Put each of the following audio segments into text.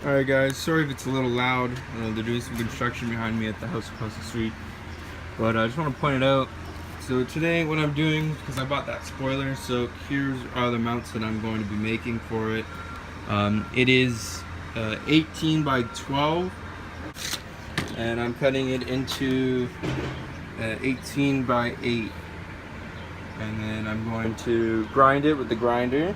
Alright guys, sorry if it's a little loud. They're doing some construction behind me at the house across the street. But I just want to point it out. So today what I'm doing, because I bought that spoiler, so here's are the mounts that I'm going to be making for it. It is 18 by 12, and I'm cutting it into 18 by 8. And then I'm going to grind it with the grinder.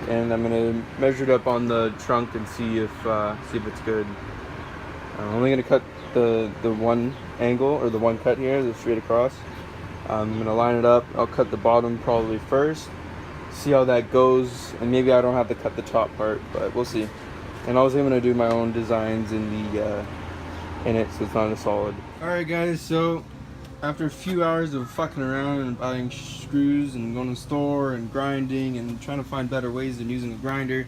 And I'm gonna measure it up on the trunk and see if it's good. I'm only gonna cut the one angle, or the one cut here, the straight across. I'm gonna line it up. I'll cut the bottom probably first, see how that goes, and maybe I don't have to cut the top part, but we'll see. And also I'm gonna do my own designs in it, so it's not a solid. All right, guys. So after a few hours of fucking around and buying screws and going to the store and grinding and trying to find better ways than using a grinder,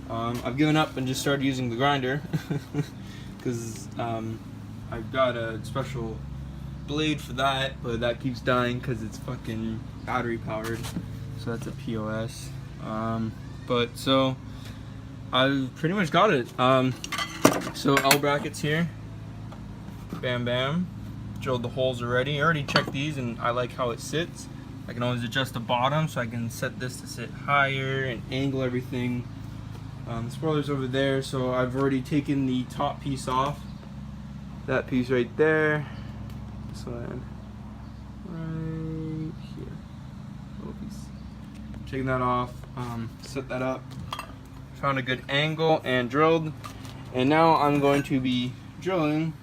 I've given up and just started using the grinder because I've got a special blade for that, but that keeps dying because it's fucking battery powered, so that's a POS. But so I've pretty much got it. So L brackets here, bam bam. Drilled the holes already. I already checked these and I like how it sits. I can always adjust the bottom, so I can set this to sit higher and angle everything. The spoiler's over there, so I've already taken the top piece off. That piece right there. This one right here. Little piece. Taking that off. Set that up. Found a good angle and drilled. And now I'm going to be drilling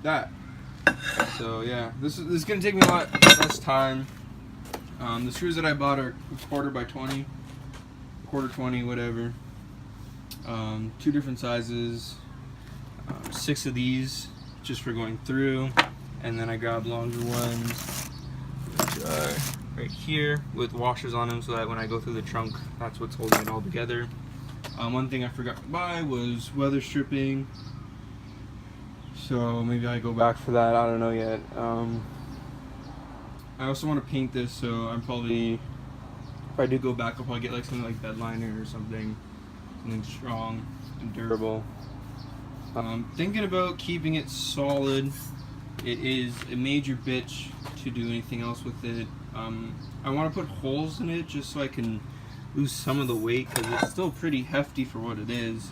that. So yeah, this is gonna take me a lot less time. The screws that I bought are quarter by 20, quarter 20, whatever. 2 different sizes, 6 of these just for going through, and then I grabbed longer ones, which are right here with washers on them, so that when I go through the trunk, that's what's holding it all together. One thing I forgot to buy was weather stripping. So maybe I go back for that, I don't know yet. I also want to paint this, so I'm probably, if I do go back, I'll probably get like something like bed liner or something strong and durable. Thinking about keeping it solid. It is a major bitch to do anything else with it. I want to put holes in it just so I can lose some of the weight, because it's still pretty hefty for what it is.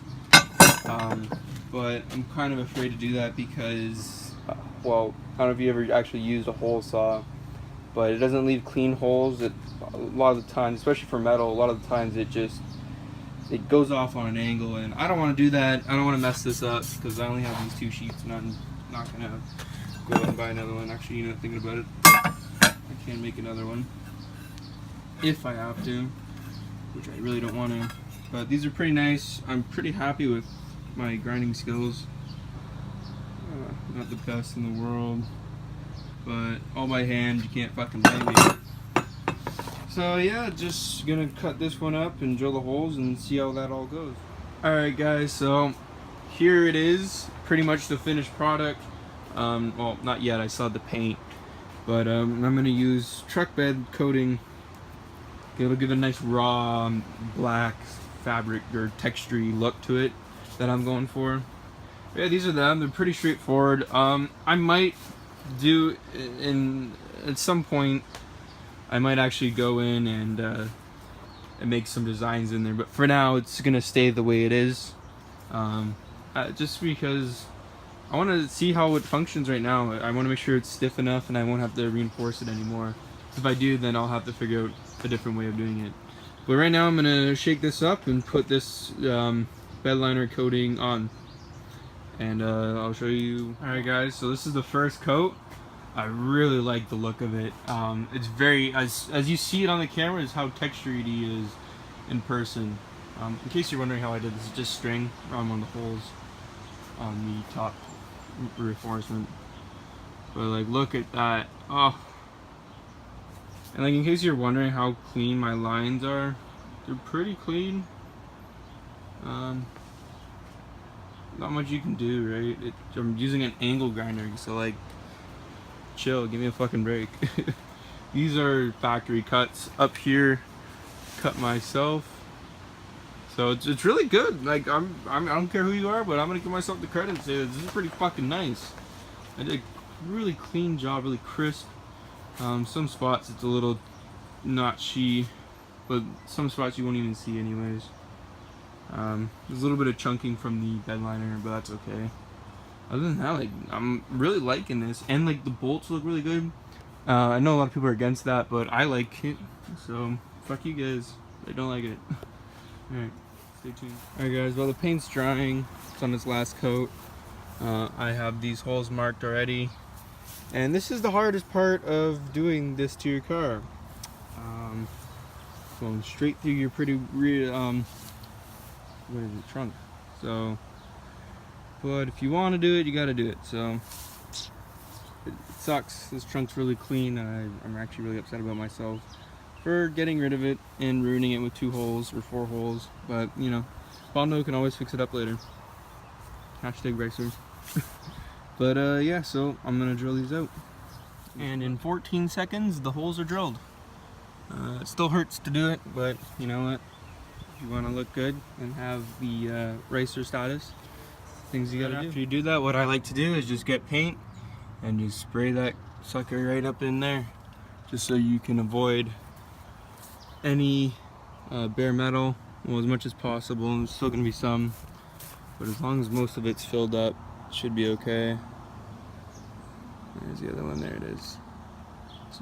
But I'm kind of afraid to do that because, well, I don't know if you ever actually used a hole saw, but it doesn't leave clean holes. A lot of the times, especially for metal, a lot of the times it goes off on an angle, and I don't want to do that. I don't want to mess this up because I only have these 2 sheets, and I'm not gonna go out and buy another one. Actually, you know, thinking about it, I can make another one if I have to, which I really don't want to. But these are pretty nice. I'm pretty happy with my grinding skills. Not the best in the world, but all by hand, you can't fucking blame me. So yeah, just gonna cut this one up and drill the holes and see how that all goes. Alright guys, so here it is, pretty much the finished product. Well, not yet, I saw the paint, but I'm gonna use truck bed coating. It'll give a nice raw black fabric or textury look to it that I'm going for. Yeah, these are them. They're pretty straightforward. I might do at some point. I might actually go in and make some designs in there, but for now it's gonna stay the way it is. Just because I want to see how it functions right now. I want to make sure it's stiff enough, and I won't have to reinforce it anymore. If I do, then I'll have to figure out a different way of doing it. But right now I'm gonna shake this up and put this bed liner coating on, and I'll show you. Alright guys, so this is the first coat. I really like the look of it. It's very, as you see it on the camera, is how textured it is in person. In case you're wondering how I did this, is just string on the holes on the top reinforcement. But like, look at that. Oh, and like, in case you're wondering how clean my lines are, they're pretty clean. Not much you can do, right? I'm using an angle grinder, so like, chill, give me a fucking break. These are factory cuts. Up here, cut myself. So it's really good. Like I don't care who you are, but I'm gonna give myself the credit and say this is pretty fucking nice. I did a really clean job, really crisp. Some spots it's a little notchy, but some spots you won't even see anyways. There's a little bit of chunking from the bed liner, but that's okay. Other than that, like, I'm really liking this, and like the bolts look really good. I know a lot of people are against that, but I like it, so fuck you guys. I don't like it. Alright, stay tuned. Alright guys, while the paint's drying, it's on its last coat. I have these holes marked already, and this is the hardest part of doing this to your car. Going straight through your pretty what is it, trunk. So, but if you want to do it, you got to do it. So it sucks. This trunk's really clean. I'm actually really upset about myself for getting rid of it and ruining it with 2 holes or 4 holes. But you know, Bondo can always fix it up later. Hashtag racers. But yeah, so I'm gonna drill these out, and in 14 seconds the holes are drilled. It still hurts to do it, but you know what? If you want to look good and have the racer status, things you gotta do. After you do that, what I like to do is just get paint and just spray that sucker right up in there, just so you can avoid any bare metal, well, as much as possible. And there's still gonna be some, but as long as most of it's filled up, it should be okay. There's the other one. There it is. It's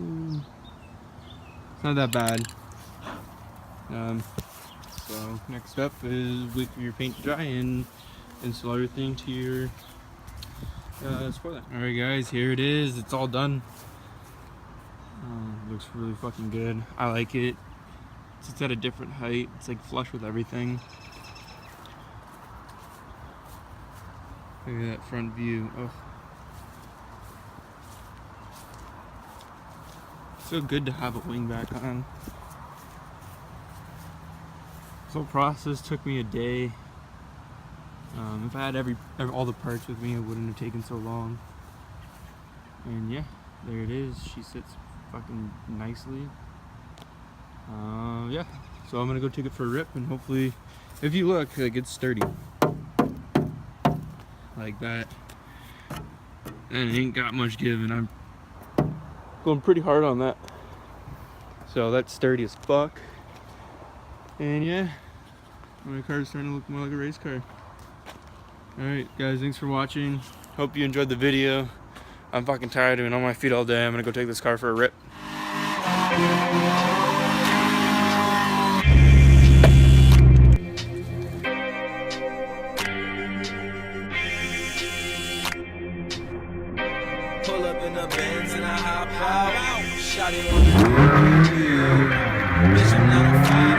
not that bad. So next up is wait for your paint to dry and install everything to your spoiler. Alright guys, here it is. It's all done. Looks really fucking good. I like it. It's at a different height. It's like flush with everything. Look at that front view. Oh. So good to have a wing back on. This whole process took me a day. If I had all the parts with me, it wouldn't have taken so long. And yeah, there it is. She sits fucking nicely. Yeah, so I'm gonna go take it for a rip, and hopefully, if you look, like, it's sturdy. Like that. And it ain't got much give, and I'm going pretty hard on that. So that's sturdy as fuck. And yeah, my car is starting to look more like a race car. Alright guys, thanks for watching. Hope you enjoyed the video. I'm fucking tired of being on my feet all day. I'm gonna go take this car for a rip. Pull up in the Benz and I hop out. Shot it on the bitch, I'm not a fire.